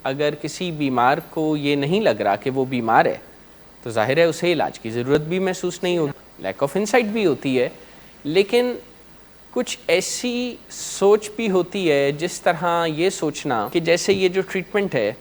اگر کسی بیمار کو یہ نہیں لگ رہا کہ وہ بیمار ہے تو ظاہر ہے اسے علاج کی ضرورت بھی محسوس نہیں ہوگی، لیک آف انسائٹ بھی ہوتی ہے، لیکن کچھ ایسی سوچ بھی ہوتی ہے جس طرح یہ سوچنا کہ جیسے یہ جو ٹریٹمنٹ ہے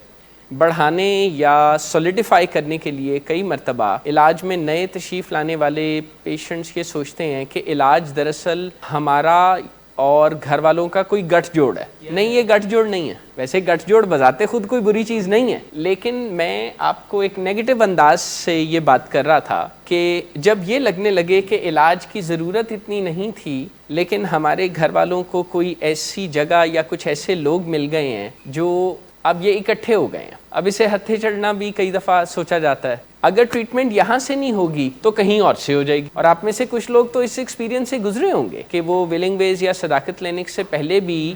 بڑھانے یا سولیڈیفائی کرنے کے لیے کئی مرتبہ علاج میں نئے تشریف لانے والے پیشنٹس یہ سوچتے ہیں کہ علاج دراصل ہمارا اور گھر والوں کا کوئی گٹھ جوڑ ہے. نہیں، یہ گٹھ جوڑ نہیں ہے. ویسے گٹھ جوڑ بذات خود کوئی بری چیز نہیں ہے، لیکن میں آپ کو ایک نیگیٹو انداز سے یہ بات کر رہا تھا کہ جب یہ لگنے لگے کہ علاج کی ضرورت اتنی نہیں تھی لیکن ہمارے گھر والوں کو کوئی ایسی جگہ یا کچھ ایسے لوگ مل گئے ہیں جو اب یہ اکٹھے ہو گئے ہیں. اب اسے ہتھے چڑھنا بھی کئی دفعہ سوچا جاتا ہے، اگر ٹریٹمنٹ یہاں سے نہیں ہوگی تو کہیں اور سے ہو جائے گی. اور آپ میں سے کچھ لوگ تو اس ایکسپیرینس سے گزرے ہوں گے کہ وہ ویلنگ ویز یا صداقت کلینک سے پہلے بھی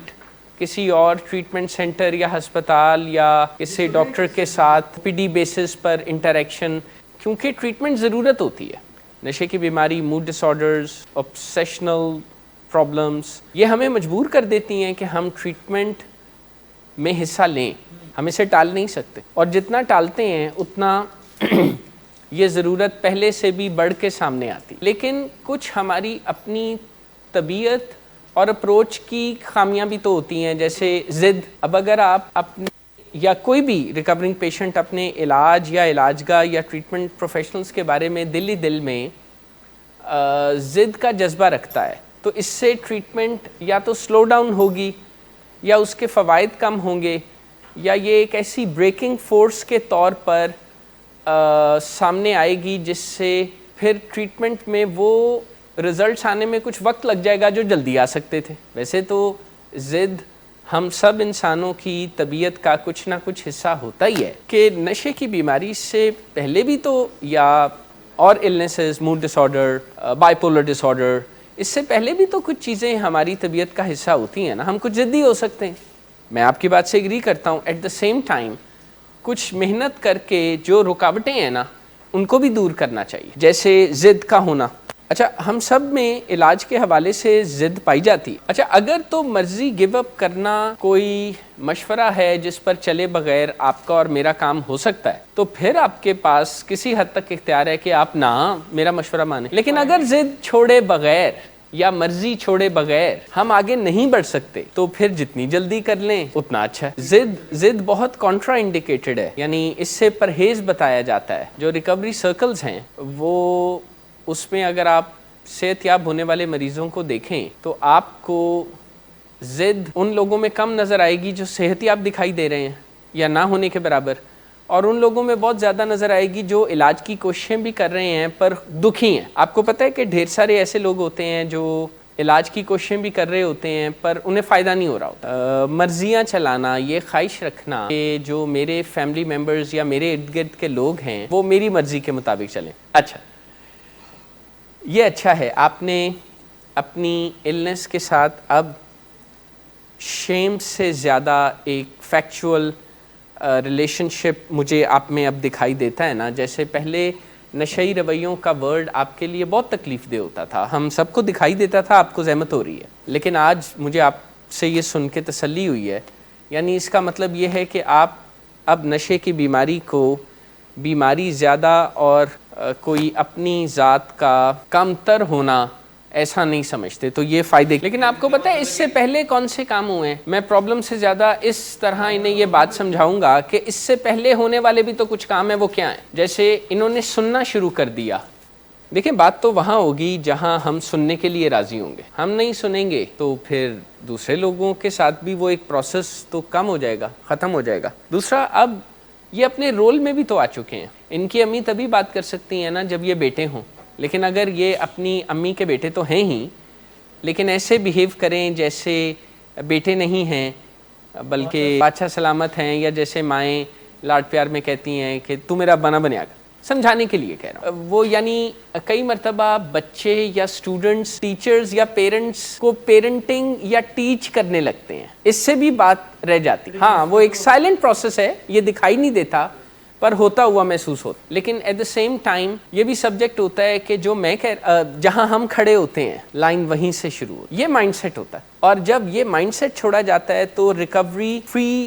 کسی اور ٹریٹمنٹ سینٹر یا ہسپتال یا کسی ڈاکٹر کے ساتھ پی ڈی بیسس پر انٹریکشن، کیونکہ ٹریٹمنٹ ضرورت ہوتی ہے. نشے کی بیماری، موڈ ڈس آرڈرز، آبسیشنل پرابلمس، یہ ہمیں مجبور کر دیتی ہیں کہ ہم ٹریٹمنٹ میں حصہ لیں. ہم اسے ٹال نہیں سکتے، اور جتنا ٹالتے ہیں اتنا یہ ضرورت پہلے سے بھی بڑھ کے سامنے آتی. لیکن کچھ ہماری اپنی طبیعت اور اپروچ کی خامیاں بھی تو ہوتی ہیں، جیسے ضد. اب اگر آپ اپنے یا کوئی بھی ریکورنگ پیشنٹ اپنے علاج یا علاجگاہ یا ٹریٹمنٹ پروفیشنلز کے بارے میں دل میں ضد کا جذبہ رکھتا ہے تو اس سے ٹریٹمنٹ یا تو سلو ڈاؤن ہوگی یا اس کے فوائد کم ہوں گے، یا یہ ایک ایسی بریکنگ فورس کے طور پر سامنے آئے گی جس سے پھر ٹریٹمنٹ میں وہ رزلٹس آنے میں کچھ وقت لگ جائے گا جو جلدی آ سکتے تھے. ویسے تو ضد ہم سب انسانوں کی طبیعت کا کچھ نہ کچھ حصہ ہوتا ہی ہے کہ نشے کی بیماری سے پہلے بھی تو، یا اور illnesses, mood disorder, bipolar disorder, اس سے پہلے بھی تو کچھ چیزیں ہماری طبیعت کا حصہ ہوتی ہیں نا. ہم کچھ ضدی ہو سکتے ہیں، میں آپ کی بات سے ایگری کرتا ہوں. ایٹ دا سیم ٹائم کچھ محنت کر کے جو رکاوٹیں ہیں نا ان کو بھی دور کرنا چاہیے، جیسے ضد کا ہونا. اچھا، ہم سب میں علاج کے حوالے سے ضد پائی جاتی. اچھا، اگر تو مرضی گیو اپ کرنا کوئی مشورہ ہے جس پر چلے بغیر آپ کا اور میرا کام ہو سکتا ہے تو پھر آپ کے پاس کسی حد تک اختیار ہے کہ آپ نہ میرا مشورہ مانیں. لیکن اگر ضد چھوڑے بغیر یا مرضی چھوڑے بغیر ہم آگے نہیں بڑھ سکتے تو پھر جتنی جلدی کر لیں اتنا اچھا ہے. ضد بہت کانٹرا انڈیکیٹڈ ہے، یعنی اس سے پرہیز بتایا جاتا ہے. جو ریکوری سرکلز ہیں وہ اس میں اگر آپ صحت یاب ہونے والے مریضوں کو دیکھیں تو آپ کو ضد ان لوگوں میں کم نظر آئے گی جو صحت یاب دکھائی دے رہے ہیں یا نہ ہونے کے برابر، اور ان لوگوں میں بہت زیادہ نظر آئے گی جو علاج کی کوششیں بھی کر رہے ہیں پر دکھی ہیں. آپ کو پتہ ہے کہ ڈھیر سارے ایسے لوگ ہوتے ہیں جو علاج کی کوششیں بھی کر رہے ہوتے ہیں پر انہیں فائدہ نہیں ہو رہا ہوتا. مرضیاں چلانا، یہ خواہش رکھنا کہ جو میرے فیملی ممبرز یا میرے ارد گرد کے لوگ ہیں وہ میری مرضی کے مطابق چلیں. اچھا، یہ اچھا ہے، آپ نے اپنی النس کے ساتھ اب شیم سے زیادہ ایک فیکچول ریلیشن شپ مجھے آپ میں اب دکھائی دیتا ہے نا. جیسے پہلے نشئی رویوں کا ورڈ آپ کے لیے بہت تکلیف دہ ہوتا تھا، ہم سب کو دکھائی دیتا تھا آپ کو زحمت ہو رہی ہے، لیکن آج مجھے آپ سے یہ سن کے تسلی ہوئی ہے. یعنی اس کا مطلب یہ ہے کہ آپ اب نشے کی بیماری کو بیماری زیادہ اور کوئی اپنی ذات کا کم تر ہونا ایسا نہیں سمجھتے. تو یہ فائدے. لیکن آپ کو پتہ ہے اس سے پہلے کون سے کام ہوئے ہیں؟ میں پرابلم سے زیادہ اس طرح انہیں یہ بات سمجھاؤں گا کہ اس سے پہلے ہونے والے بھی تو کچھ کام ہیں. وہ کیا ہیں؟ جیسے انہوں نے سننا شروع کر دیا. دیکھیں، بات تو وہاں ہوگی جہاں ہم سننے کے لیے راضی ہوں گے. ہم نہیں سنیں گے تو پھر دوسرے لوگوں کے ساتھ بھی وہ ایک پروسیس تو کم ہو جائے گا، ختم ہو جائے گا. دوسرا، اب یہ اپنے رول میں بھی تو آ چکے ہیں. ان کی امی تبھی بات کر سکتی ہیں نا جب یہ بیٹے ہوں، لیکن اگر یہ اپنی امی کے بیٹے تو ہیں ہی لیکن ایسے بیہیو کریں جیسے بیٹے نہیں ہیں بلکہ بادشاہ سلامت ہیں، یا جیسے مائیں لاڈ پیار میں کہتی ہیں کہ تو میرا بنا بنیا گا، سمجھانے کے لیے کہہ رہا ہوں. وہ یعنی کئی مرتبہ بچے یا اسٹوڈنٹس ٹیچرز یا پیرنٹس کو پیرنٹنگ یا ٹیچ کرنے لگتے ہیں. اس سے بھی بات رہ جاتی. ہاں، وہ ایک سائلنٹ پروسیس ہے، یہ دکھائی نہیں دیتا پر ہوتا ہوا محسوس ہوتا. لیکن ایٹ دا سیم ٹائم یہ بھی سبجیکٹ ہوتا ہے کہ جو میں جہاں ہم کھڑے ہوتے ہیں لائن وہیں سے شروع ہو، یہ مائنڈ سیٹ ہوتا ہے. اور جب یہ مائنڈ سیٹ چھوڑا جاتا ہے تو recovery free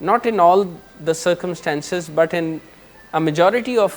not in all the circumstances but in a majority of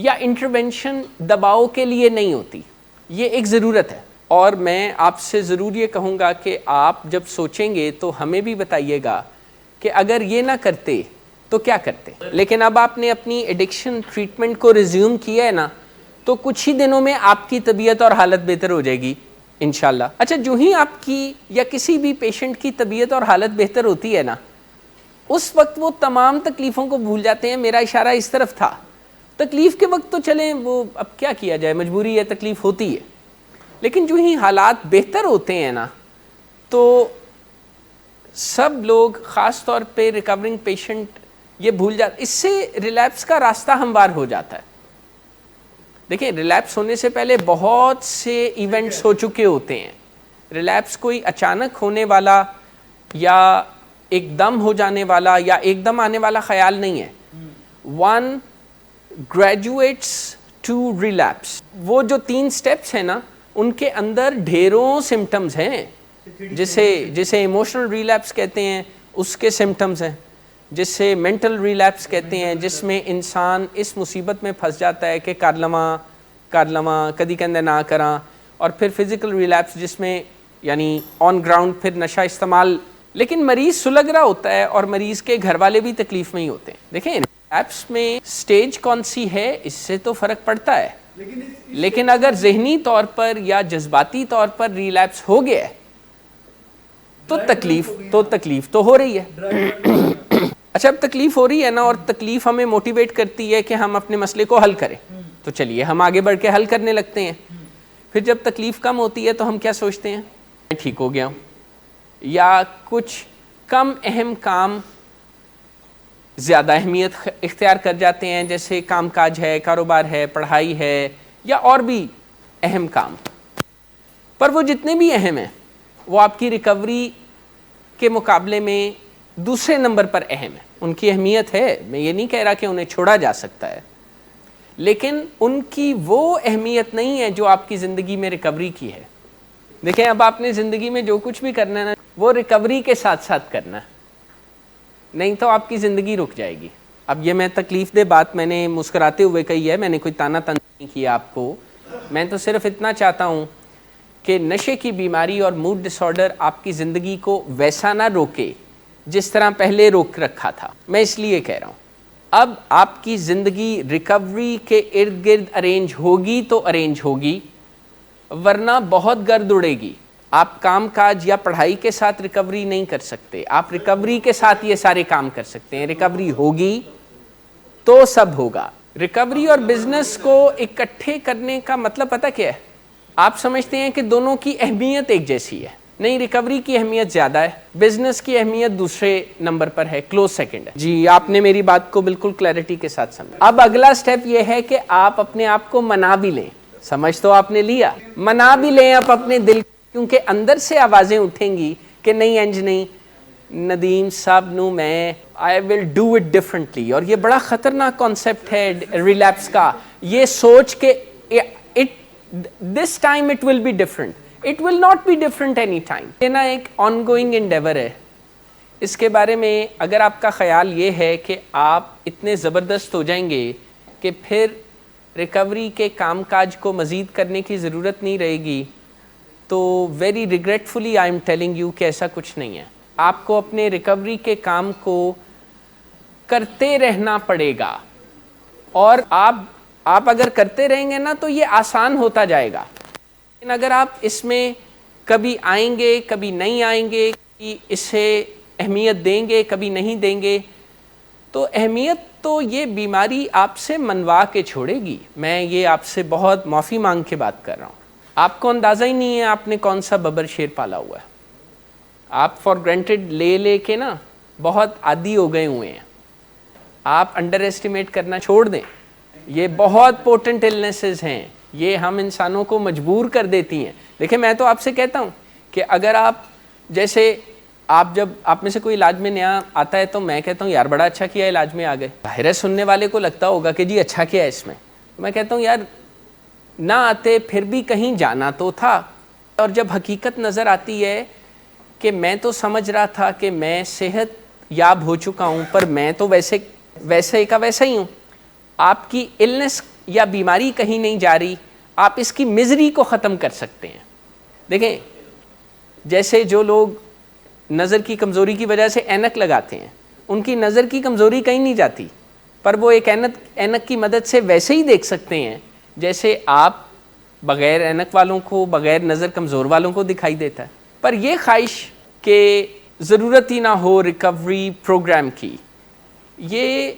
یا انٹرونشن دباؤ کے لیے نہیں ہوتی، یہ ایک ضرورت ہے. اور میں آپ سے ضرور یہ کہوں گا کہ آپ جب سوچیں گے تو ہمیں بھی بتائیے گا کہ اگر یہ نہ کرتے تو کیا کرتے. لیکن اب آپ نے اپنی ایڈکشن ٹریٹمنٹ کو ریزیوم کیا ہے نا، تو کچھ ہی دنوں میں آپ کی طبیعت اور حالت بہتر ہو جائے گی انشاءاللہ. اچھا، جو ہی آپ کی یا کسی بھی پیشنٹ کی طبیعت اور حالت بہتر ہوتی ہے نا، اس وقت وہ تمام تکلیفوں کو بھول جاتے ہیں. میرا اشارہ اس طرف تھا، تکلیف کے وقت تو چلیں وہ اب کیا کیا جائے، مجبوری ہے، تکلیف ہوتی ہے. لیکن جو ہی حالات بہتر ہوتے ہیں نا، تو سب لوگ خاص طور پہ ریکورنگ پیشنٹ یہ بھول جاتے. اس سے ریلیپس کا راستہ ہموار ہو جاتا ہے. دیکھیں، ریلیپس ہونے سے پہلے بہت سے ایونٹس ہو چکے ہوتے ہیں. ریلیپس کوئی اچانک ہونے والا یا ایک دم ہو جانے والا یا ایک دم آنے والا خیال نہیں ہے. ون گریجویٹس ٹو ریلیپس، وہ جو 3 سٹیپس ہیں نا، ان کے اندر ڈھیروں سمٹمز ہیں. جسے ایموشنل ریلیپس کہتے ہیں اس کے سمٹمز ہیں، جسے مینٹل ریلیپس کہتے ہیں جس میں انسان اس مصیبت میں پھنس جاتا ہے کہ کر لواں کدی کہندے نہ کراں. اور پھر فزیکل ریلیپس جس میں یعنی آن گراؤنڈ پھر نشہ استعمال. لیکن مریض سلگ رہا ہوتا ہے اور مریض کے گھر والے بھی تکلیف میں ہی ہوتے ہیں. دیکھیں، ریلیپس میں سٹیج کون سی ہے اس سے تو فرق پڑتا ہے، لیکن اگر ذہنی طور پر یا جذباتی طور پر ریلیپس ہو گیا ہے تو تکلیف تو ہو رہی ہے. اچھا، اب تکلیف ہو رہی ہے نا، اور تکلیف ہمیں موٹیویٹ کرتی ہے کہ ہم اپنے مسئلے کو حل کریں. تو چلیے ہم آگے بڑھ کے حل کرنے لگتے ہیں. پھر جب تکلیف کم ہوتی ہے تو ہم کیا سوچتے ہیں، میں ٹھیک ہو گیا ہوں. یا کچھ کم اہم کام زیادہ اہمیت اختیار کر جاتے ہیں، جیسے کام کاج ہے، کاروبار ہے، پڑھائی ہے، یا اور بھی اہم کام. پر وہ جتنے بھی اہم ہیں وہ آپ کی ریکوری کے مقابلے میں دوسرے نمبر پر اہم ہے. ان کی اہمیت ہے، میں یہ نہیں کہہ رہا کہ انہیں چھوڑا جا سکتا ہے، لیکن ان کی وہ اہمیت نہیں ہے جو آپ کی زندگی میں ریکوری کی ہے. دیکھیں، اب آپ نے زندگی میں جو کچھ بھی کرنا ہے نا، وہ ریکوری کے ساتھ ساتھ کرنا ہے، نہیں تو آپ کی زندگی رک جائے گی. اب یہ میں تکلیف دہ بات میں نے مسکراتے ہوئے کہی ہے، میں نے کوئی تانا تن نہیں کیا آپ کو. میں تو صرف اتنا چاہتا ہوں کہ نشے کی بیماری اور موڈ ڈس آرڈر آپ کی زندگی کو ویسا نہ روکے جس طرح پہلے روک رکھا تھا. میں اس لیے کہہ رہا ہوں، اب آپ کی زندگی ریکوری کے ارد گرد ارینج ہوگی تو ارینج ہوگی، ورنہ بہت گرد اڑے گی. آپ کام کاج یا پڑھائی کے ساتھ ریکوری نہیں کر سکتے، آپ ریکوری کے ساتھ یہ سارے کام کر سکتے ہیں. ریکوری ہوگی تو سب ہوگا. ریکوری اور بزنس کو اکٹھے کرنے کا مطلب پتہ کیا ہے؟ آپ سمجھتے ہیں کہ دونوں کی اہمیت ایک جیسی ہے. نہیں، ریکوری کی اہمیت زیادہ ہے، بزنس کی اہمیت دوسرے نمبر پر ہے، کلوز سیکنڈ ہے. جی، آپ نے میری بات کو بالکل کلیئرٹی کے ساتھ سمجھا. اب اگلا سٹیپ یہ ہے کہ آپ اپنے آپ کو منا بھی لیں. سمجھ تو آپ نے لیا، منا بھی لیں آپ اپنے دل، کیونکہ اندر سے آوازیں اٹھیں گی کہ نہیں انج نہیں، ندیم صاحب نو میں آئی ول ڈو اٹ ڈفرنٹلی. اور یہ بڑا خطرناک کانسیپٹ ہے ریلیپس کا، یہ سوچ کے this time it will be different. It will not be different any time. یہ نا ایک آن گوئنگ انڈیور ہے. اس کے بارے میں اگر آپ کا خیال یہ ہے کہ آپ اتنے زبردست ہو جائیں گے کہ پھر ریکوری کے کام کاج کو مزید کرنے کی ضرورت نہیں رہے گی، تو very regretfully I am telling you کہ ایسا کچھ نہیں ہے. آپ کو اپنے ریکوری کے کام کو کرتے رہنا پڑے گا، اور آپ اگر کرتے رہیں گے نا تو یہ آسان ہوتا جائے گا. لیکن اگر آپ اس میں کبھی آئیں گے، کبھی نہیں آئیں گے، کبھی اسے اہمیت دیں گے، کبھی نہیں دیں گے، تو اہمیت تو یہ بیماری آپ سے منوا کے چھوڑے گی. میں یہ آپ سے بہت معافی مانگ کے بات کر رہا ہوں. آپ کو اندازہ ہی نہیں ہے آپ نے کون سا ببر شیر پالا ہوا ہے. آپ فار گرانٹیڈ لے کے نا بہت عادی ہو گئے ہوئے ہیں. آپ انڈر ایسٹیمیٹ کرنا چھوڑ دیں. یہ بہت پوٹنٹ النیسز ہیں، یہ ہم انسانوں کو مجبور کر دیتی ہیں. دیکھیں، میں تو آپ سے کہتا ہوں کہ اگر آپ جیسے جب آپ میں سے کوئی علاج میں نیا آتا ہے تو میں کہتا ہوں یار بڑا اچھا کیا علاج میں آ گئے. ظاہر ہے سننے والے کو لگتا ہوگا کہ جی اچھا کیا ہے اس میں. میں کہتا ہوں یار نہ آتے پھر بھی کہیں جانا تو تھا. اور جب حقیقت نظر آتی ہے کہ میں تو سمجھ رہا تھا کہ میں صحت یاب ہو چکا ہوں، پر میں تو ویسے کا ویسا ہی ہوں. آپ کی النس یا بیماری کہیں نہیں جا رہی, آپ اس کی مزری کو ختم کر سکتے ہیں. دیکھیں جیسے جو لوگ نظر کی کمزوری کی وجہ سے اینک لگاتے ہیں, ان کی نظر کی کمزوری کہیں نہیں جاتی, پر وہ ایک اینک کی مدد سے ویسے ہی دیکھ سکتے ہیں جیسے آپ بغیر اینک والوں کو, بغیر نظر کمزور والوں کو دکھائی دیتا ہے. پر یہ خواہش کہ ضرورت ہی نہ ہو ریکوری پروگرام کی, یہ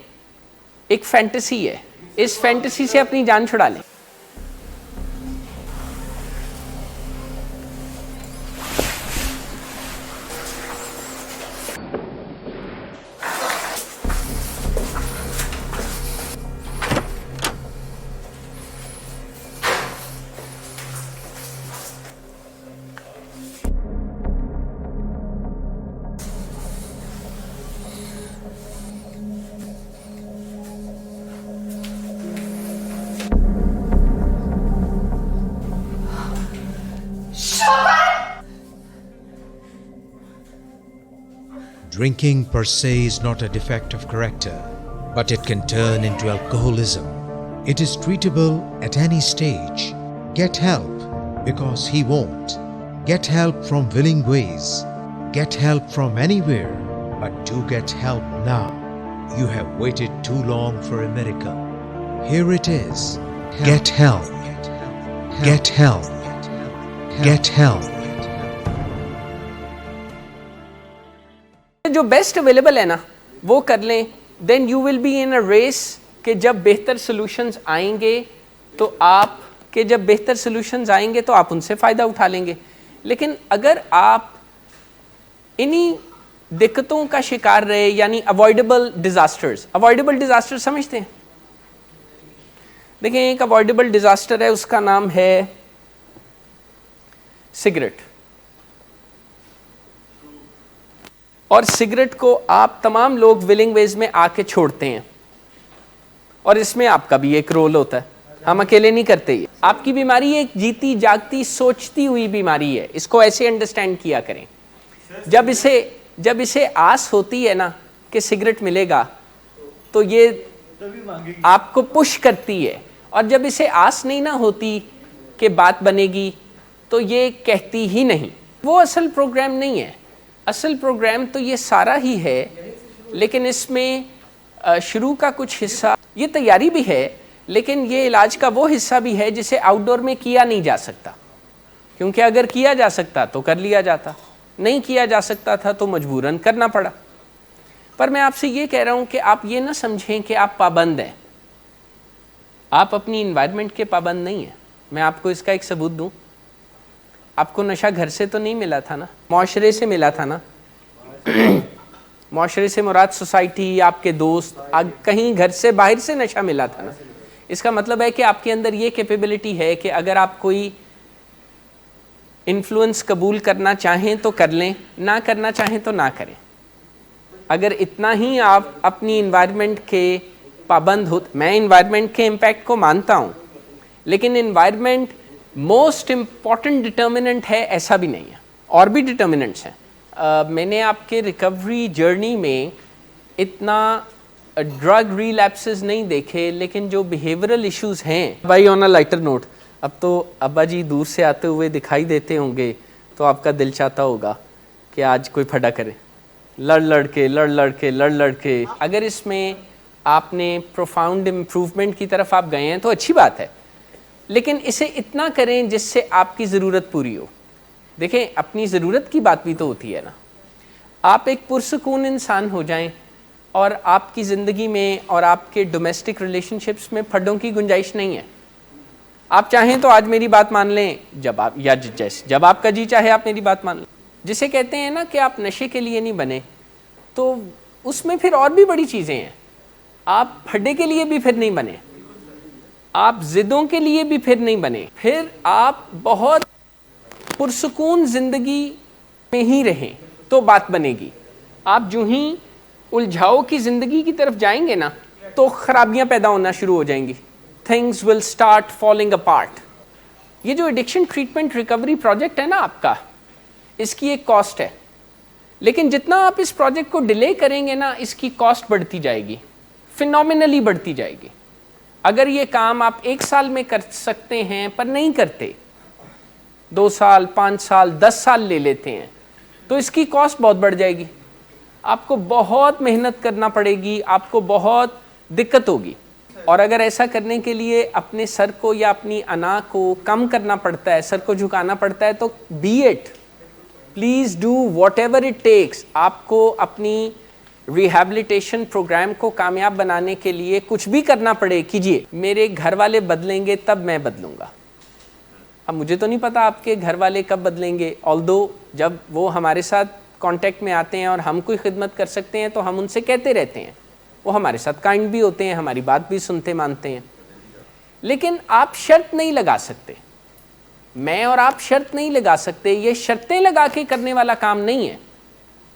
ایک فینٹیسی ہے. اس فینٹیسی سے اپنی جان چھڑا لیں. Drinking per se is not a defect of character, but it can turn into alcoholism. It is treatable at any stage. Get help, because he won't. Get help from willing ways. Get help from anywhere, but do get help now. You have waited too long for a miracle. Here it is. Get help. Get help. Get help. جو best available ہے نا وہ کر لیں. Then you will be in a race کہ جب بہتر solutions آئیں گے تو آپ ان سے فائدہ اٹھا لیں گے. لیکن اگر آپ انہی دقتوں کا شکار رہے, یعنی اوائڈیبل ڈیزاسٹر سمجھتے ہیں. دیکھیں ایک اوائڈیبل ڈیزاسٹر ہے, اس کا نام ہے سگریٹ. اور سگریٹ کو آپ تمام لوگ ولنگ ویز میں آ کے چھوڑتے ہیں, اور اس میں آپ کا بھی ایک رول ہوتا ہے, ہم اکیلے نہیں کرتے. یہ آپ کی بیماری ایک جیتی جاگتی سوچتی ہوئی بیماری ہے, اس کو ایسے انڈرسٹینڈ کیا کریں. جب اسے آس ہوتی ہے نا کہ سگریٹ ملے گا تو یہ آپ کو پش کرتی ہے, اور جب اسے آس نہیں نہ ہوتی کہ بات بنے گی تو یہ کہتی ہی نہیں. وہ اصل پروگرام نہیں ہے. اصل پروگرام تو یہ سارا ہی ہے, لیکن اس میں شروع کا کچھ حصہ یہ تیاری بھی ہے, لیکن یہ علاج کا وہ حصہ بھی ہے جسے آؤٹ ڈور میں کیا نہیں جا سکتا, کیونکہ اگر کیا جا سکتا تو کر لیا جاتا, نہیں کیا جا سکتا تھا تو مجبوراً کرنا پڑا. پر میں آپ سے یہ کہہ رہا ہوں کہ آپ یہ نہ سمجھیں کہ آپ پابند ہیں. آپ اپنی انوائرمنٹ کے پابند نہیں ہیں. میں آپ کو اس کا ایک ثبوت دوں. آپ کو نشہ گھر سے تو نہیں ملا تھا نا, معاشرے سے ملا تھا نا. معاشرے سے مراد سوسائٹی, آپ کے دوست, کہیں گھر سے باہر سے نشہ ملا تھا نا. اس کا مطلب ہے کہ آپ کے اندر یہ کیپیبلٹی ہے کہ اگر آپ کوئی انفلوئنس قبول کرنا چاہیں تو کر لیں, نہ کرنا چاہیں تو نہ کریں. اگر اتنا ہی آپ اپنی انوائرمنٹ کے پابند ہو. میں انوائرمنٹ کے امپیکٹ کو مانتا ہوں, لیکن انوائرمنٹ موسٹ امپورٹنٹ ڈٹرمننٹ ہے ایسا بھی نہیں ہے, اور بھی ڈٹرمننٹس ہیں. میں نے آپ کے ریکوری جرنی میں اتنا ڈرگ ریلیپسز نہیں دیکھے, لیکن جو بیہیورل ایشوز ہیں. بھائی آن اے لائٹر نوٹ, اب تو ابا جی دور سے آتے ہوئے دکھائی دیتے ہوں گے تو آپ کا دل چاہتا ہوگا کہ آج کوئی پھڈا کرے, لڑ لڑ کے. اگر اس میں آپ نے پروفاؤنڈ امپروومنٹ کی طرف آپ گئے ہیں تو اچھی بات ہے, لیکن اسے اتنا کریں جس سے آپ کی ضرورت پوری ہو. دیکھیں اپنی ضرورت کی بات بھی تو ہوتی ہے نا. آپ ایک پرسکون انسان ہو جائیں اور آپ کی زندگی میں اور آپ کے ڈومیسٹک ریلیشن شپس میں پھڈوں کی گنجائش نہیں ہے. آپ چاہیں تو آج میری بات مان لیں, جب آپ کا جی چاہے آپ میری بات مان لیں. جسے کہتے ہیں نا کہ آپ نشے کے لیے نہیں بنے, تو اس میں پھر اور بھی بڑی چیزیں ہیں. آپ پھڈے کے لیے بھی پھر نہیں بنے, آپ ضدوں کے لیے بھی پھر نہیں بنے, پھر آپ بہت پرسکون زندگی میں ہی رہیں تو بات بنے گی. آپ جو ہی الجھاؤ کی زندگی کی طرف جائیں گے نا تو خرابیاں پیدا ہونا شروع ہو جائیں گی. Things will start falling apart. یہ جو ایڈکشن ٹریٹمنٹ ریکوری پروجیکٹ ہے نا آپ کا, اس کی ایک کاسٹ ہے, لیکن جتنا آپ اس پروجیکٹ کو ڈیلے کریں گے نا اس کی کاسٹ بڑھتی جائے گی, فینومینلی بڑھتی جائے گی. اگر یہ کام آپ 1 سال میں کر سکتے ہیں پر نہیں کرتے، 2 سال 5 سال 10 سال لے لیتے ہیں، تو اس کی کاسٹ بہت بڑھ جائے گی، آپ کو بہت محنت کرنا پڑے گی، آپ کو بہت دقت ہوگی. اور اگر ایسا کرنے کے لیے اپنے سر کو یا اپنی انا کو کم کرنا پڑتا ہے، سر کو جھکانا پڑتا ہے، تو be it, please do whatever it takes. آپ کو اپنی ریہیبلیٹیشن پروگرام کو کامیاب بنانے کے لیے کچھ بھی کرنا پڑے کیجئے. میرے گھر والے بدلیں گے تب میں بدلوں گا. اب مجھے تو نہیں پتا آپ کے گھر والے کب بدلیں گے، although جب وہ ہمارے ساتھ کانٹیکٹ میں آتے ہیں اور ہم کوئی خدمت کر سکتے ہیں تو ہم ان سے کہتے رہتے ہیں، وہ ہمارے ساتھ کائنڈ بھی ہوتے ہیں، ہماری بات بھی سنتے مانتے ہیں. لیکن آپ شرط نہیں لگا سکتے، میں اور آپ شرط نہیں لگا سکتے، یہ شرطیں لگا کے کرنے والا کام نہیں ہے.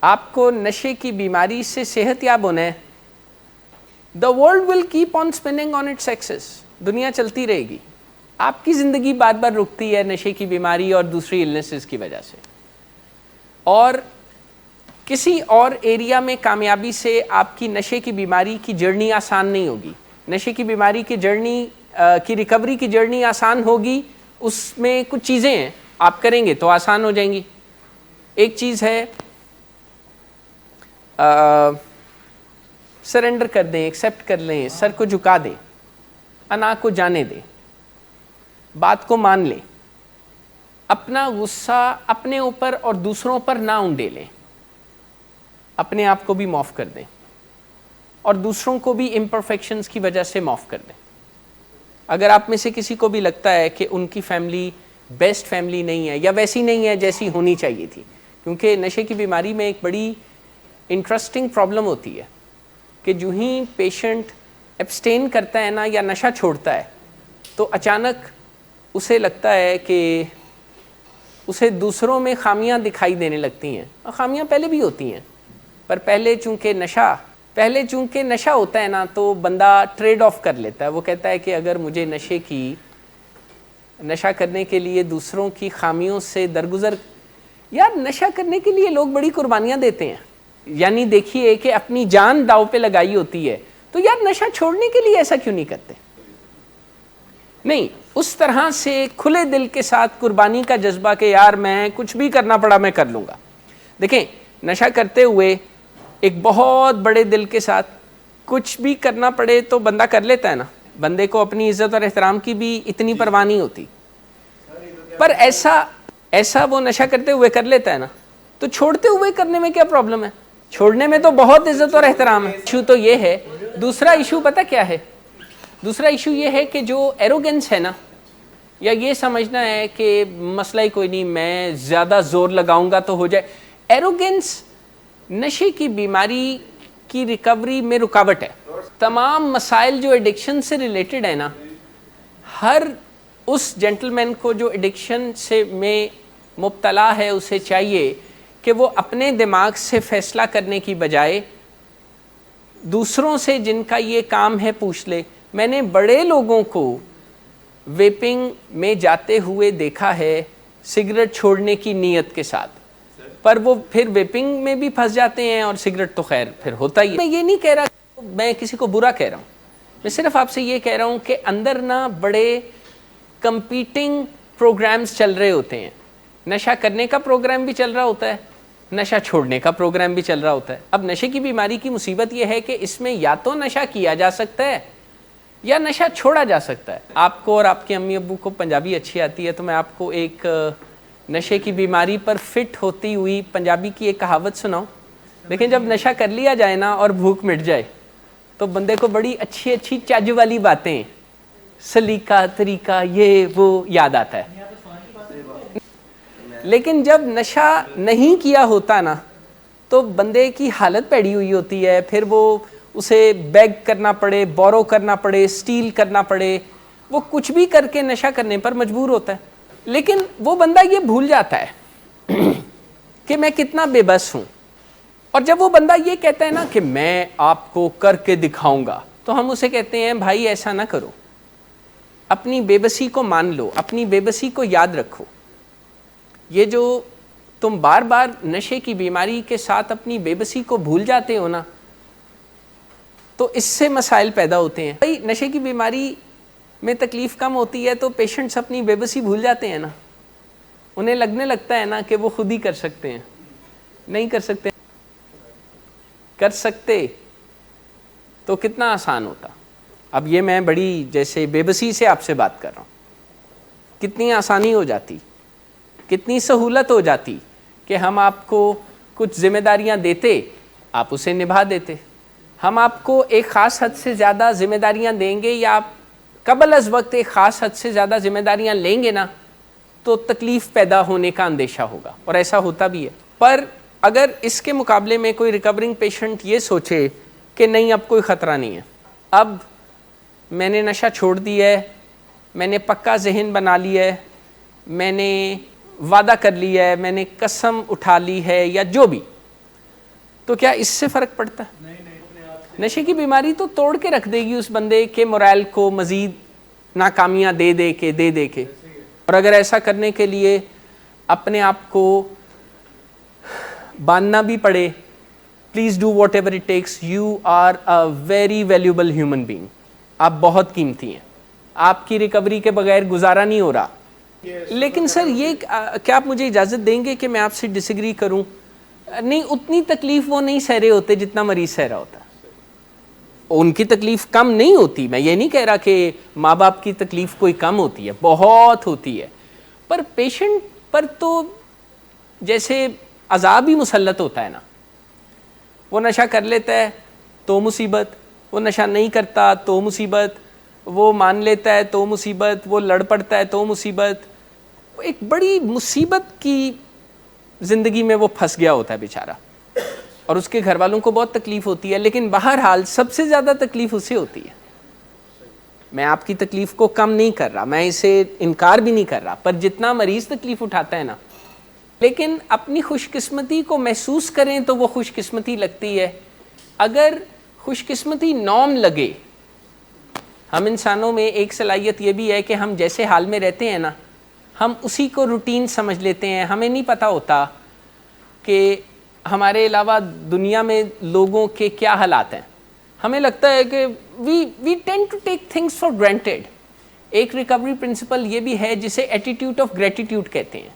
آپ کو نشے کی بیماری سے صحت یاب ہونا ہے. The world will keep on spinning on its axis. دنیا چلتی رہے گی. آپ کی زندگی بار بار رکتی ہے نشے کی بیماری اور دوسری illnesses کی وجہ سے. اور کسی اور ایریا میں کامیابی سے آپ کی نشے کی بیماری کی جرنی آسان نہیں ہوگی. نشے کی بیماری کی جرنی کی ریکوری کی جرنی آسان ہوگی، اس میں کچھ چیزیں ہیں آپ کریں گے تو آسان ہو جائیں گی. ایک چیز ہے سرنڈر کر دیں، ایکسیپٹ کر لیں، سر کو جھکا دیں، انا کو جانے دیں، بات کو مان لیں، اپنا غصہ اپنے اوپر اور دوسروں پر نہ انڈیلیں، اپنے آپ کو بھی معاف کر دیں اور دوسروں کو بھی امپرفیکشنز کی وجہ سے معاف کر دیں. اگر آپ میں سے کسی کو بھی لگتا ہے کہ ان کی فیملی بیسٹ فیملی نہیں ہے یا ویسی نہیں ہے جیسی ہونی چاہیے تھی، کیونکہ نشے کی بیماری میں ایک بڑی انٹرسٹنگ پرابلم ہوتی ہے کہ جو ہی پیشنٹ ایبسٹین کرتا ہے نا یا نشہ چھوڑتا ہے تو اچانک اسے لگتا ہے کہ اسے دوسروں میں خامیاں دکھائی دینے لگتی ہیں، اور خامیاں پہلے بھی ہوتی ہیں، پر پہلے چونکہ نشہ ہوتا ہے نا تو بندہ ٹریڈ آف کر لیتا ہے. وہ کہتا ہے کہ اگر مجھے نشہ کرنے کے لیے دوسروں کی خامیوں سے درگزر، یار نشہ کرنے کے لیے لوگ بڑی قربانیاں دیتے ہیں. یعنی دیکھیے کہ اپنی جان داؤ پہ لگائی ہوتی ہے، تو یار نشہ چھوڑنے کے لیے ایسا کیوں نہیں کرتے؟ نہیں، اس طرح سے کھلے دل کے ساتھ قربانی کا جذبہ کہ یار میں کچھ بھی کرنا پڑا میں کر لوں گا. دیکھیں نشہ کرتے ہوئے ایک بہت بڑے دل کے ساتھ کچھ بھی کرنا پڑے تو بندہ کر لیتا ہے نا. بندے کو اپنی عزت اور احترام کی بھی اتنی پرواہ نہیں ہوتی، پر ایسا وہ نشہ کرتے ہوئے کر لیتا ہے نا، تو چھوڑتے ہوئے کرنے میں کیا پرابلم ہے؟ چھوڑنے میں تو بہت عزت اور احترام ہے. ایشو تو یہ ہے. دوسرا ایشو پتہ کیا ہے؟ دوسرا ایشو یہ ہے کہ جو ایروگنس ہے نا، یا یہ سمجھنا ہے کہ مسئلہ ہی کوئی نہیں، میں زیادہ زور لگاؤں گا تو ہو جائے. ایروگنس نشے کی بیماری کی ریکوری میں رکاوٹ ہے. تمام مسائل جو ایڈکشن سے ریلیٹڈ ہے نا، ہر اس جینٹل مین کو جو ایڈکشن سے میں مبتلا ہے اسے چاہیے کہ وہ اپنے دماغ سے فیصلہ کرنے کی بجائے دوسروں سے جن کا یہ کام ہے پوچھ لے. میں نے بڑے لوگوں کو ویپنگ میں جاتے ہوئے دیکھا ہے سگریٹ چھوڑنے کی نیت کے ساتھ، پر وہ پھر ویپنگ میں بھی پھنس جاتے ہیں، اور سگریٹ تو خیر پھر ہوتا ہی ہے. میں یہ نہیں کہہ رہا میں کسی کو برا کہہ رہا ہوں، میں صرف آپ سے یہ کہہ رہا ہوں کہ اندر نا بڑے کمپیٹنگ پروگرامز چل رہے ہوتے ہیں. نشہ کرنے کا پروگرام بھی چل رہا ہوتا ہے، نشہ چھوڑنے کا پروگرام بھی چل رہا ہوتا ہے. اب نشے کی بیماری کی مصیبت یہ ہے کہ اس میں یا تو نشہ کیا جا سکتا ہے یا نشہ چھوڑا جا سکتا ہے. آپ کو اور آپ کے امی ابو کو پنجابی اچھی آتی ہے تو میں آپ کو ایک نشے کی بیماری پر فٹ ہوتی ہوئی پنجابی کی ایک کہاوت سناؤں. لیکن جب نشہ کر لیا جائے نا اور بھوک مٹ جائے تو بندے کو بڑی اچھی اچھی چاج والی باتیں، سلیقہ طریقہ یہ وہ یاد آتا ہے. لیکن جب نشہ نہیں کیا ہوتا نا تو بندے کی حالت پیڑی ہوئی ہوتی ہے، پھر وہ اسے بیگ کرنا پڑے، بورو کرنا پڑے، سٹیل کرنا پڑے، وہ کچھ بھی کر کے نشہ کرنے پر مجبور ہوتا ہے. لیکن وہ بندہ یہ بھول جاتا ہے کہ میں کتنا بے بس ہوں. اور جب وہ بندہ یہ کہتا ہے نا کہ میں آپ کو کر کے دکھاؤں گا، تو ہم اسے کہتے ہیں بھائی ایسا نہ کرو، اپنی بے بسی کو مان لو، اپنی بے بسی کو یاد رکھو. یہ جو تم بار بار نشے کی بیماری کے ساتھ اپنی بے بسی کو بھول جاتے ہو نا، تو اس سے مسائل پیدا ہوتے ہیں. بھائی نشے کی بیماری میں تکلیف کم ہوتی ہے تو پیشنٹس اپنی بے بسی بھول جاتے ہیں نا, انہیں لگنے لگتا ہے نا کہ وہ خود ہی کر سکتے ہیں. نہیں کر سکتے, کر سکتے تو کتنا آسان ہوتا. اب یہ میں بڑی جیسے بے بسی سے آپ سے بات کر رہا ہوں, کتنی آسانی ہو جاتی, کتنی سہولت ہو جاتی کہ ہم آپ کو کچھ ذمہ داریاں دیتے, آپ اسے نبھا دیتے. ہم آپ کو ایک خاص حد سے زیادہ ذمہ داریاں دیں گے یا آپ قبل از وقت ایک خاص حد سے زیادہ ذمہ داریاں لیں گے نا, تو تکلیف پیدا ہونے کا اندیشہ ہوگا, اور ایسا ہوتا بھی ہے. پر اگر اس کے مقابلے میں کوئی ریکورنگ پیشنٹ یہ سوچے کہ نہیں اب کوئی خطرہ نہیں ہے, اب میں نے نشہ چھوڑ دیا ہے, میں نے پکا ذہن بنا لیا ہے, میں نے وعدہ کر لیا ہے, میں نے قسم اٹھا لی ہے یا جو بھی, تو کیا اس سے فرق پڑتا ہے؟ نشے کی بیماری تو توڑ کے رکھ دے گی اس بندے کے مورائل کو, مزید ناکامیاں دے کے. اور اگر ایسا کرنے کے لیے اپنے آپ کو باندھنا بھی پڑے, please do whatever it takes, you are a very valuable human being. آپ بہت قیمتی ہیں, آپ کی ریکوری کے بغیر گزارا نہیں ہو رہا. لیکن سر یہ کیا آپ مجھے اجازت دیں گے کہ میں آپ سے ڈس ایگری کروں؟ نہیں, اتنی تکلیف وہ نہیں سہ رہے ہوتے جتنا مریض سہ رہا ہوتا. ان کی تکلیف کم نہیں ہوتی, میں یہ نہیں کہہ رہا کہ ماں باپ کی تکلیف کوئی کم ہوتی ہے, بہت ہوتی ہے. پر پیشنٹ پر تو جیسے عذاب ہی مسلط ہوتا ہے نا. وہ نشہ کر لیتا ہے تو مصیبت, وہ نشہ نہیں کرتا تو مصیبت, وہ مان لیتا ہے تو مصیبت, وہ لڑ پڑتا ہے تو مصیبت. ایک بڑی مصیبت کی زندگی میں وہ پھنس گیا ہوتا ہے بیچارہ, اور اس کے گھر والوں کو بہت تکلیف ہوتی ہے. لیکن بہرحال سب سے زیادہ تکلیف اسے ہوتی ہے. میں آپ کی تکلیف کو کم نہیں کر رہا, میں اسے انکار بھی نہیں کر رہا, پر جتنا مریض تکلیف اٹھاتا ہے نا, لیکن اپنی خوش قسمتی کو محسوس کریں تو وہ خوش قسمتی لگتی ہے. اگر خوش قسمتی نارم لگے, ہم انسانوں میں ایک صلاحیت یہ بھی ہے کہ ہم جیسے حال میں رہتے ہیں نا, ہم اسی کو روٹین سمجھ لیتے ہیں. ہمیں نہیں پتہ ہوتا کہ ہمارے علاوہ دنیا میں لوگوں کے کیا حالات ہیں. ہمیں لگتا ہے کہ we tend to take things for granted. ایک ریکوری پرنسپل یہ بھی ہے جسے ایٹیٹیوڈ آف گریٹیٹیوڈ کہتے ہیں,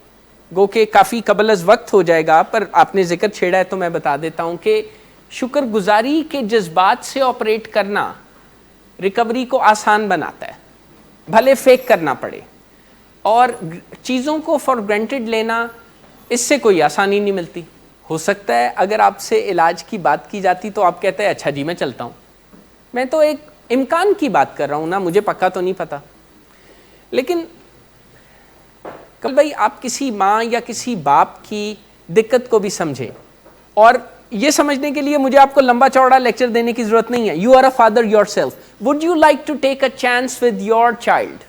گو کہ کافی قبل از وقت ہو جائے گا, پر آپ نے ذکر چھیڑا ہے تو میں بتا دیتا ہوں کہ شکر گزاری کے جذبات سے آپریٹ کرنا ریکوری کو آسان بناتا ہے, بھلے فیک کرنا پڑے. اور چیزوں کو فار گرانٹیڈ لینا, اس سے کوئی آسانی نہیں ملتی. ہو سکتا ہے اگر آپ سے علاج کی بات کی جاتی تو آپ کہتے ہیں اچھا جی میں چلتا ہوں. میں تو ایک امکان کی بات کر رہا ہوں نا, مجھے پکا تو نہیں پتا. لیکن کل بھائی آپ کسی ماں یا کسی باپ کی دقت کو بھی سمجھیں, اور یہ سمجھنے کے لیے مجھے آپ کو لمبا چوڑا لیکچر دینے کی ضرورت نہیں ہے. You are a father yourself, would you like to take a chance with your child?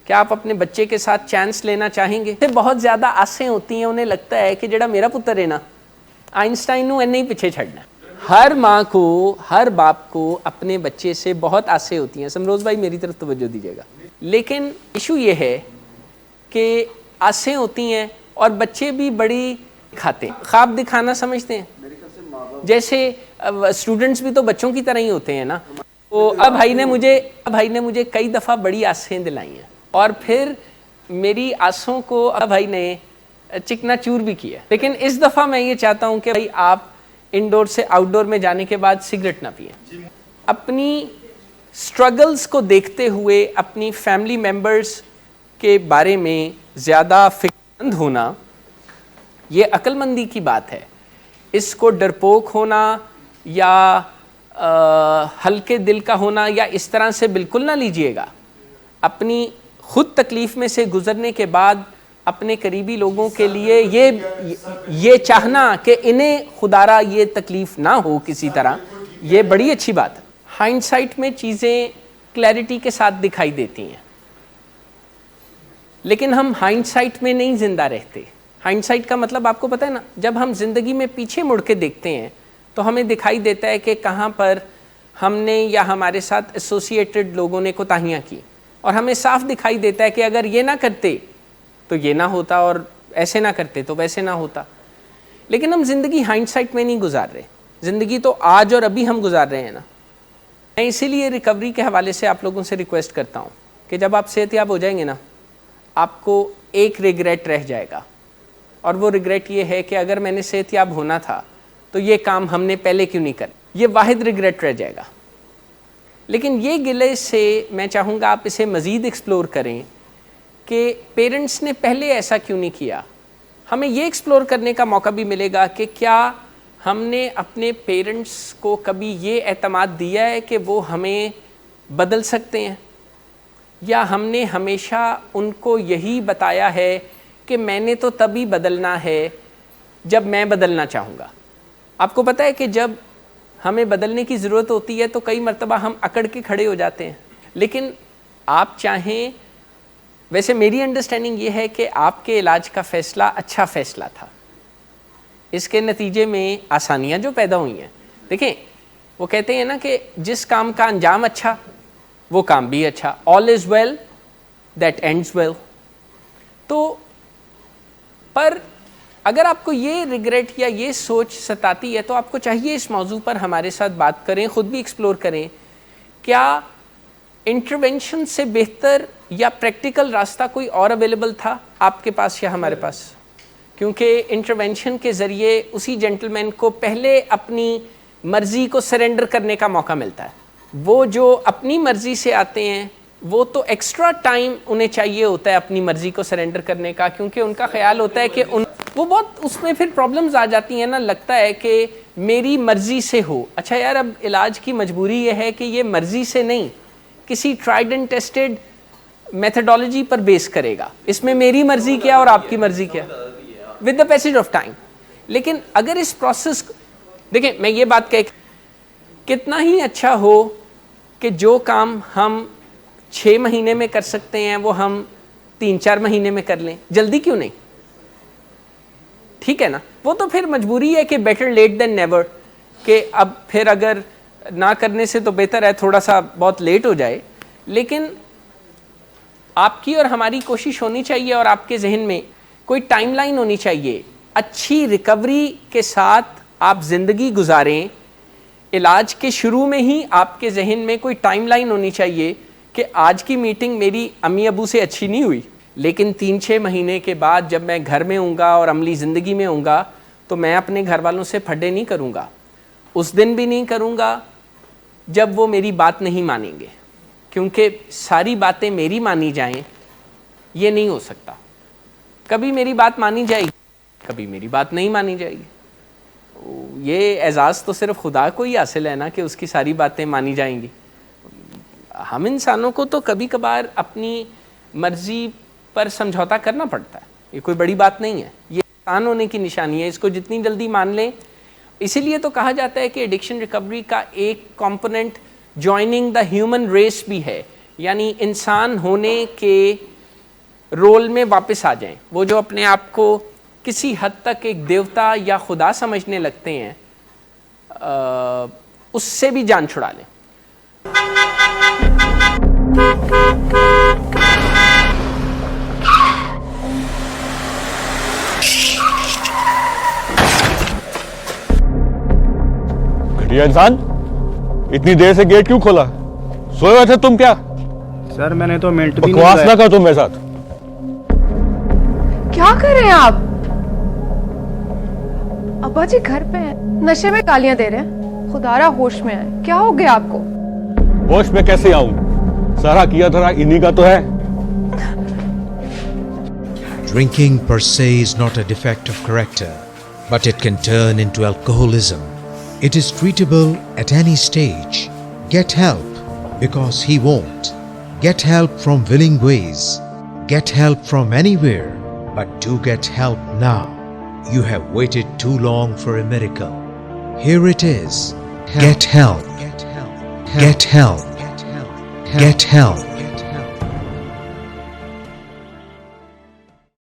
کیا آپ اپنے بچے کے ساتھ چانس لینا چاہیں گے؟ بہت زیادہ آسیں ہوتی ہیں, انہیں لگتا ہے کہ جڑا میرا پتر ہے نا آئنسٹائن نو نہیں پیچھے چھڑنا. ہر ماں کو, ہر باپ کو اپنے بچے سے بہت آسیں ہوتی ہیں. سمروز بھائی میری طرف توجہ دیجیے گا. لیکن ایشو یہ ہے کہ آسیں ہوتی ہیں اور بچے بھی بڑی کھاتے ہیں, خواب دکھانا سمجھتے ہیں. جیسے اسٹوڈنٹس بھی تو بچوں کی طرح ہی ہوتے ہیں نا. تو اب بھائی نے مجھے کئی دفعہ بڑی آسیں دلائی ہیں, اور پھر میری آسوں کو اب بھائی نے چکنا چور بھی کیا. لیکن اس دفعہ میں یہ چاہتا ہوں کہ بھائی آپ انڈور سے آؤٹ ڈور میں جانے کے بعد سگریٹ نہ پئیں. اپنی سٹرگلز کو دیکھتے ہوئے اپنی فیملی ممبرز کے بارے میں زیادہ فکر مند ہونا یہ عقل مندی کی بات ہے. اس کو ڈرپوک ہونا یا ہلکے دل کا ہونا یا اس طرح سے بالکل نہ لیجئے گا. اپنی خود تکلیف میں سے گزرنے کے بعد اپنے قریبی لوگوں کے لیے یہ چاہنا کہ انہیں خدا را یہ تکلیف نہ ہو کسی طرح, یہ بڑی اچھی بات ہے. ہائنڈ سائٹ میں چیزیں کلیئرٹی کے ساتھ دکھائی دیتی ہیں, لیکن ہم ہائنڈ سائٹ میں نہیں زندہ رہتے. ہائنڈ سائٹ کا مطلب آپ کو پتہ ہے نا, جب ہم زندگی میں پیچھے مڑ کے دیکھتے ہیں تو ہمیں دکھائی دیتا ہے کہ کہاں پر ہم نے یا ہمارے ساتھ ایسوسیٹڈ لوگوں نے کوتاہیاں کی, اور ہمیں صاف دکھائی دیتا ہے کہ اگر یہ نہ کرتے تو یہ نہ ہوتا, اور ایسے نہ کرتے تو ویسے نہ ہوتا. لیکن ہم زندگی ہائنڈ سائٹ میں نہیں گزار رہے, زندگی تو آج اور ابھی ہم گزار رہے ہیں نا. میں اسی لیے ریکوری کے حوالے سے آپ لوگوں سے ریکویسٹ کرتا ہوں کہ جب آپ صحت یاب ہو جائیں گے نا، آپ کو ایک ریگریٹ رہ جائے گا، اور وہ ریگریٹ یہ ہے کہ اگر میں نے صحت یاب ہونا تھا تو یہ کام ہم نے پہلے کیوں نہیں کر، یہ واحد ریگریٹ رہ جائے گا. لیکن یہ گلے سے میں چاہوں گا آپ اسے مزید ایکسپلور کریں کہ پیرنٹس نے پہلے ایسا کیوں نہیں کیا. ہمیں یہ ایکسپلور کرنے کا موقع بھی ملے گا کہ کیا ہم نے اپنے پیرنٹس کو کبھی یہ اعتماد دیا ہے کہ وہ ہمیں بدل سکتے ہیں، یا ہم نے ہمیشہ ان کو یہی بتایا ہے کہ میں نے تو تبھی بدلنا ہے جب میں بدلنا چاہوں گا. آپ کو پتہ ہے کہ جب ہمیں بدلنے کی ضرورت ہوتی ہے تو کئی مرتبہ ہم اکڑ کے کھڑے ہو جاتے ہیں. لیکن آپ چاہیں، ویسے میری انڈرسٹینڈنگ یہ ہے کہ آپ کے علاج کا فیصلہ اچھا فیصلہ تھا، اس کے نتیجے میں آسانیاں جو پیدا ہوئی ہیں. دیکھیں وہ کہتے ہیں نا کہ جس کام کا انجام اچھا وہ کام بھی اچھا. all is well that ends well. تو پر اگر آپ کو یہ ریگریٹ یا یہ سوچ ستاتی ہے تو آپ کو چاہیے اس موضوع پر ہمارے ساتھ بات کریں، خود بھی ایکسپلور کریں. کیا انٹرونشن سے بہتر یا پریکٹیکل راستہ کوئی اور اویلیبل تھا آپ کے پاس یا ہمارے پاس؟ کیونکہ انٹرونشن کے ذریعے اسی جینٹلمین کو پہلے اپنی مرضی کو سرنڈر کرنے کا موقع ملتا ہے. وہ جو اپنی مرضی سے آتے ہیں وہ تو ایکسٹرا ٹائم انہیں چاہیے ہوتا ہے اپنی مرضی کو سرنڈر کرنے کا، کیونکہ ان کا خیال ہوتا ہے کہ وہ بہت اس میں پھر پرابلمز آ جاتی ہیں نا. لگتا ہے کہ میری مرضی سے ہو. اچھا یار، اب علاج کی مجبوری یہ ہے کہ یہ مرضی سے نہیں، کسی ٹرائیڈ اینڈ ٹیسٹڈ میتھڈالوجی پر بیس کرے گا. اس میں میری مرضی کیا اور آپ کی مرضی کیا، with the passage of time. لیکن اگر اس پروسیس، دیکھیں میں یہ بات کہ کتنا ہی اچھا ہو کہ جو کام ہم 6 مہینے میں کر سکتے ہیں وہ ہم 3-4 مہینے میں کر لیں، جلدی کیوں نہیں؟ ٹھیک ہے نا. وہ تو پھر مجبوری ہے کہ بیٹر لیٹ دین نیور، کہ اب پھر اگر نہ کرنے سے تو بہتر ہے تھوڑا سا بہت لیٹ ہو جائے. لیکن آپ کی اور ہماری کوشش ہونی چاہیے اور آپ کے ذہن میں کوئی ٹائم لائن ہونی چاہیے. اچھی ریکوری کے ساتھ آپ زندگی گزاریں. علاج کے شروع میں ہی آپ کے ذہن میں کوئی ٹائم لائن ہونی چاہیے کہ آج کی میٹنگ میری امی ابو سے اچھی نہیں ہوئی، لیکن 3-6 مہینے کے بعد جب میں گھر میں ہوں گا اور عملی زندگی میں ہوں گا تو میں اپنے گھر والوں سے پھڈے نہیں کروں گا. اس دن بھی نہیں کروں گا جب وہ میری بات نہیں مانیں گے، کیونکہ ساری باتیں میری مانی جائیں یہ نہیں ہو سکتا. کبھی میری بات مانی جائے گی، کبھی میری بات نہیں مانی جائے گی. یہ اعزاز تو صرف خدا کو ہی حاصل ہے نا کہ اس کی ساری باتیں مانی جائیں گی. ہم انسانوں کو تو کبھی کبھار اپنی مرضی پر سمجھوتا کرنا پڑتا ہے. یہ کوئی بڑی بات نہیں ہے، یہ انسان ہونے کی نشانی ہے. اس کو جتنی جلدی مان لیں. اسی لیے تو کہا جاتا ہے کہ ایڈکشن ریکوری کا ایک component joining the human race بھی ہے، یعنی انسان ہونے کے رول میں واپس آ جائیں. وہ جو اپنے آپ کو کسی حد تک ایک دیوتا یا خدا سمجھنے لگتے ہیں، اس سے بھی جان چھڑا لیں. گھٹیا انسان، اتنی دیر سے گیٹ کیوں کھولا؟ سوئے ہوئے تھے تم کیا؟ سر میں نے تو منٹ بھی بکواس نہ کرو تم میرے ساتھ. کیا کر رہے ہیں آپ؟ ابا جی گھر پہ ہیں، نشے میں گالیاں دے رہے ہیں. خدارا ہوش میں آئے، کیا ہو گیا آپ کو؟ ہوش میں کیسے آؤں؟ سارا کیا دھرا انہی کا تو ہے. Drinking per se is not a defect of character, but it can turn into alcoholism. It is treatable at any stage. Get help, because he won't. Get help from willing ways. Get help from anywhere, but do get help now. You have waited too long for a miracle. Here it is. Get help. Get help. Get help. Get help.